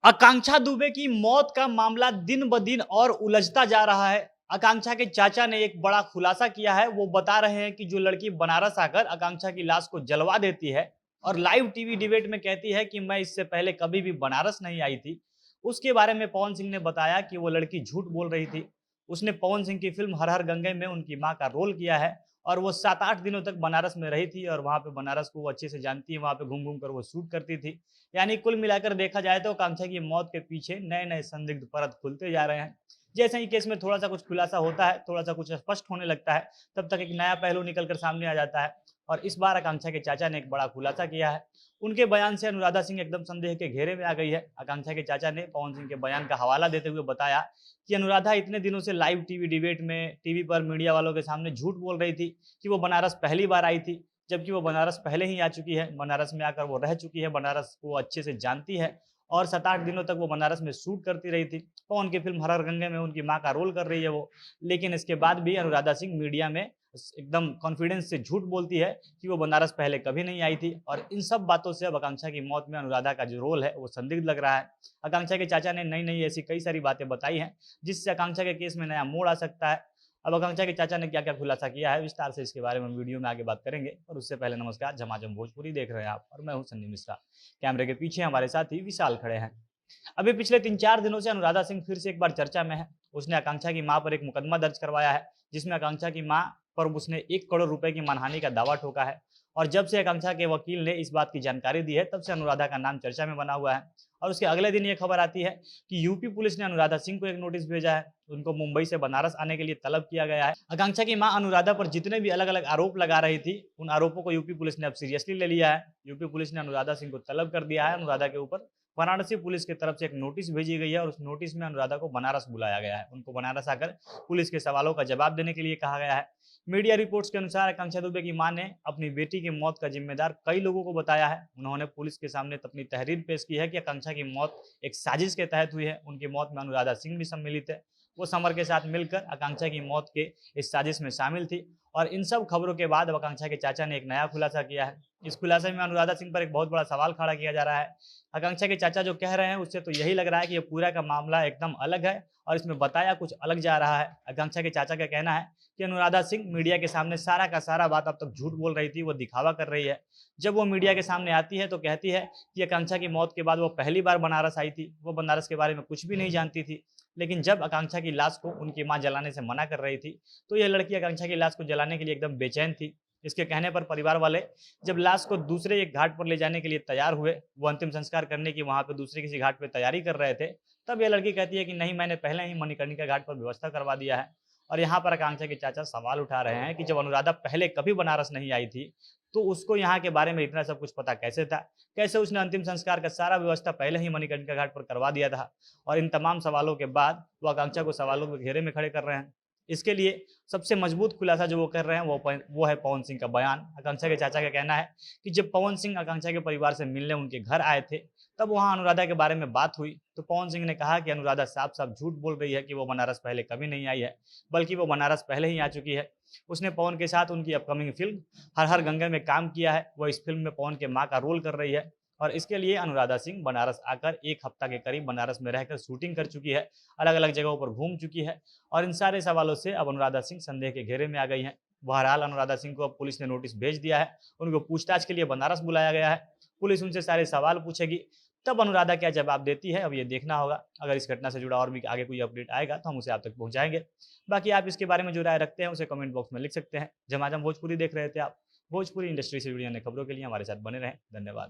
आकांक्षा दुबे की मौत का मामला दिन ब दिन और उलझता जा रहा है। आकांक्षा के चाचा ने एक बड़ा खुलासा किया है। वो बता रहे हैं कि जो लड़की बनारस आकर आकांक्षा की लाश को जलवा देती है और लाइव टीवी डिबेट में कहती है कि मैं इससे पहले कभी भी बनारस नहीं आई थी, उसके बारे में पवन सिंह ने बताया कि वो लड़की झूठ बोल रही थी। उसने पवन सिंह की फिल्म हर हर गंगे में उनकी मां का रोल किया है और वो 7-8 दिनों तक बनारस में रही थी और वहां पे बनारस को वो अच्छे से जानती है। वहां पे घूम घूम कर वो शूट करती थी। यानी कुल मिलाकर देखा जाए तो आकांक्षा की मौत के पीछे नए-नए संदिग्ध परत खुलते जा रहे हैं। जैसे ही केस में थोड़ा-सा कुछ खुलासा होता है, थोड़ा-सा कुछ स्पष्ट होने लगता है, तब तक एक नया पहलू निकल कर सामने आ जाता है और इस बार आकांक्षा के चाचा ने एक बड़ा खुलासा किया है। उनके बयान से अनुराधा सिंह एकदम संदेह के घेरे में आ गई है। आकांक्षा के चाचा ने पवन सिंह के बयान का हवाला देते हुए बताया कि अनुराधा इतने दिनों से लाइव टीवी डिबेट में, टीवी पर मीडिया वालों के सामने झूठ बोल रही थी कि वो बनारस पहली बार आई थी। जबकि वो बनारस पहले ही आ चुकी है, बनारस में आकर वो रह चुकी है, बनारस को अच्छे से जानती है और 7-8 दिनों तक वो बनारस में शूट करती रही थी। पवन की फ़िल्म हर हर गंगे में उनकी माँ का रोल कर रही है वो। लेकिन इसके बाद भी अनुराधा सिंह मीडिया में एकदम कॉन्फिडेंस से झूठ बोलती है कि वो बनारस पहले कभी नहीं आई थी और इन सब बातों से अब आकांक्षा की मौत में अनुराधा का जो रोल है वो संदिग्ध लग रहा है। आकांक्षा के चाचा ने नई-नई ऐसी कई सारी बातें बताई हैं, जिससे आकांक्षा के केस में नया मोड़ आ सकता है। अब आकांक्षा के चाचा ने क्या-क्या खुलासा किया है, विस्तार से इसके बारे में वीडियो में आगे बात करेंगे। और उससे पहले नमस्कार, झमाझम भोजपुरी देख रहे हैं आप और मैं हूं सन्नी मिश्रा। कैमरे के पीछे हमारे साथी विशाल खड़े हैं। अभी पिछले 3-4 दिनों से अनुराधा सिंह फिर से एक बार चर्चा में है। उसने आकांक्षा की मां पर एक मुकदमा दर्ज करवाया है, जिसमें आकांक्षा की मां पर उसने 1 करोड़ रुपए की मानहानि का दावा ठोका है। और जब से आकांक्षा के वकील ने इस बात की जानकारी दी है, तब से अनुराधा का नाम चर्चा में बना हुआ है। और उसके अगले दिन ये खबर आती है कि यूपी पुलिस ने अनुराधा सिंह को एक नोटिस भेजा है। उनको मुंबई से बनारस आने के लिए तलब किया गया है। आकांक्षा की मां अनुराधा पर जितने भी अलग-अलग आरोप लगा रही थी, उन आरोपों को यूपी पुलिस ने अब सीरियसली ले लिया है। यूपी पुलिस ने अनुराधा सिंह को तलब कर दिया है। अनुराधा के ऊपर वाराणसी पुलिस की तरफ से एक नोटिस भेजी गई है और उस नोटिस में अनुराधा को बनारस बुलाया गया है। उनको बनारस आकर पुलिस के सवालों का जवाब देने के लिए कहा गया है। मीडिया रिपोर्ट्स के अनुसार आकांक्षा दुबे की मां ने अपनी बेटी की मौत का जिम्मेदार कई लोगों को बताया है। उन्होंने पुलिस के सामने अपनी तहरीर पेश की है कि आकांक्षा की मौत एक साजिश के तहत हुई है। उनकी मौत में अनुराधा सिंह भी सम्मिलित है। वो समर के साथ मिलकर आकांक्षा की मौत के इस साजिश में शामिल थी। और इन सब खबरों के बाद अब आकांक्षा के चाचा ने एक नया खुलासा किया है। इस खुलासे में अनुराधा सिंह पर एक बहुत बड़ा सवाल खड़ा किया जा रहा है। आकांक्षा के चाचा जो कह रहे हैं उससे तो यही लग रहा है कि ये पूरा का मामला एकदम अलग है और इसमें बताया कुछ अलग जा रहा है। आकांक्षा के चाचा का कहना है कि अनुराधा सिंह मीडिया के सामने सारा का सारा बात अब तक झूठ बोल रही थी, वो दिखावा कर रही है। जब वो मीडिया के सामने आती है तो कहती है कि आकांक्षा की मौत के बाद वो पहली बार बनारस आई थी, वो बनारस के बारे में कुछ भी नहीं जानती थी। लेकिन जब आकांक्षा की लाश को उनकी मां जलाने से मना कर रही थी, तो यह लड़की आकांक्षा की लाश को जलाने के लिए एकदम बेचैन थी। इसके कहने पर परिवार वाले जब लाश को दूसरे एक घाट पर ले जाने के लिए तैयार हुए, वो अंतिम संस्कार करने की वहां पे दूसरे किसी घाट पे तैयारी कर रहे थे, तब यह लड़की कहती है कि नहीं, मैंने पहले ही मणिकर्णिका घाट पर व्यवस्था करवा दिया है। और यहाँ पर आकांक्षा के चाचा सवाल उठा रहे हैं कि जब अनुराधा पहले कभी बनारस नहीं आई थी, तो उसको यहाँ के बारे में इतना सब कुछ पता कैसे था? कैसे उसने अंतिम संस्कार का सारा व्यवस्था पहले ही मणिकर्णिका घाट पर करवा दिया था? और इन तमाम सवालों के बाद वो आकांक्षा को सवालों के घेरे में खड़े कर रहे हैं। इसके लिए सबसे मजबूत खुलासा जो वो कर रहे हैं वो है पवन सिंह का बयान। आकांक्षा के चाचा का कहना है कि जब पवन सिंह आकांक्षा के परिवार से मिलने उनके घर आए थे, तब वहाँ अनुराधा के बारे में बात हुई, तो पवन सिंह ने कहा कि अनुराधा साफ-साफ झूठ बोल रही है कि वो बनारस पहले कभी नहीं आई है, बल्कि वो बनारस पहले ही आ चुकी है। उसने पवन के साथ उनकी अपकमिंग फ़िल्म हर हर गंगा में काम किया है। वो इस फ़िल्म में पवन के माँ का रोल कर रही है और इसके लिए अनुराधा सिंह बनारस आकर 1 हफ्ता के करीब बनारस में रहकर शूटिंग कर चुकी है, अलग-अलग जगहों पर घूम चुकी है और इन सारे सवालों से अब अनुराधा सिंह संदेह के घेरे में आ गई हैं। बहरहाल अनुराधा सिंह को अब पुलिस ने नोटिस भेज दिया है। उनको पूछताछ के लिए बनारस बुलाया गया है। पुलिस उनसे सारे सवाल पूछेगी, तब अनुराधा क्या जवाब देती है, अब ये देखना होगा। अगर इस घटना से जुड़ा और भी आगे कोई अपडेट आएगा तो हम उसे आप तक पहुँचाएँगे। बाकी आप इसके बारे में जो राय रखते हैं उसे कमेंट बॉक्स में लिख सकते हैं। झमाझम भोजपुरी देख रहे थे आप। भोजपुरी इंडस्ट्री से जुड़ी अन्य खबरों के लिए हमारे साथ बने रहें। धन्यवाद।